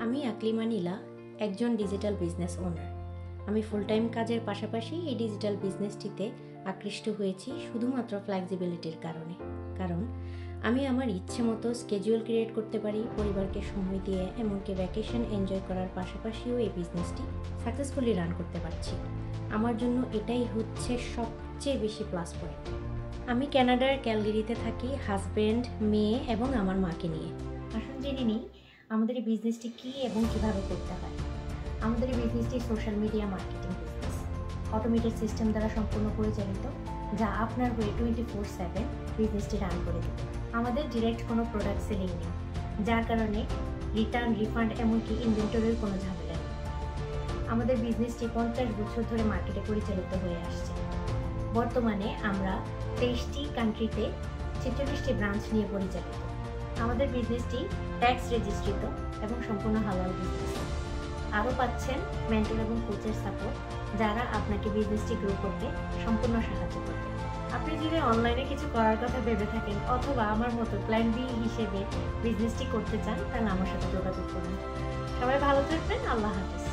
আমি আকলিমা নীলা একজন digital business owner. আমি ফুল টাইম কাজের পাশাপাশি এই ডিজিটাল বিজনেসটিতে আকৃষ্ট হয়েছি শুধুমাত্র ফ্লেক্সিবিলিটির কারণে। কারণ আমি আমার ইচ্ছে মতো স্কেডিউল ক্রিয়েট করতে পারি, পরিবারকে সময় দিয়ে এমনকি ভ্যাকেশন এনজয় করার পাশাপাশিও এই বিজনেসটি সাকসেসফুলি রান করতে পারছি। আমার জন্য এটাই হচ্ছে সবচেয়ে বেশি প্লাস পয়েন্ট। আমি কানাডার ক্যালগেরিতে থাকি হাজব্যান্ড, মেয়ে এবং আমার মাকে নিয়ে। আসুন জেনে নিই আমাদের এই বিজনেসটি কী এবং কীভাবে করতে হয়। আমাদের এই বিজনেসটি social media marketing business, automated system দ্বারা সম্পূর্ণ পরিচালিত, যা আপনার হয়ে 24/7 বিজনেসটি রান করে দেবে। আমাদের ডিরেক্ট কোনো প্রোডাক্ট সেলিং নেই, যার কারণে রিটার্ন, রিফান্ড এমনকি ইনভেন্টরির কোনো ঝামেলা নেই। আমাদের বিজনেসটি 50 বছর ধরে মার্কেটে পরিচালিত হয়ে আসছে। বর্তমানে আমরা 23টি কান্ট্রিতে 46টি ব্রাঞ্চ নিয়ে পরিচালিত। আমাদের বিজনেসটি ট্যাক্স রেজিস্ট্রিত এবং সম্পূর্ণ হালাল বিজনেস। আরও পাচ্ছেন মেন্টর এবং কোচের সাপোর্ট, যারা আপনাকে বিজনেসটি গ্রো করতে সম্পূর্ণ সাহায্য করবে। আপনি যদি অনলাইনে কিছু করার কথা ভেবে থাকেন অথবা আমার মতো প্ল্যান বি হিসেবে বিজনেসটি করতে চান, তাহলে আমার সাথে যোগাযোগ করুন। সবাই ভালো থাকবেন। আল্লাহ হাফেজ।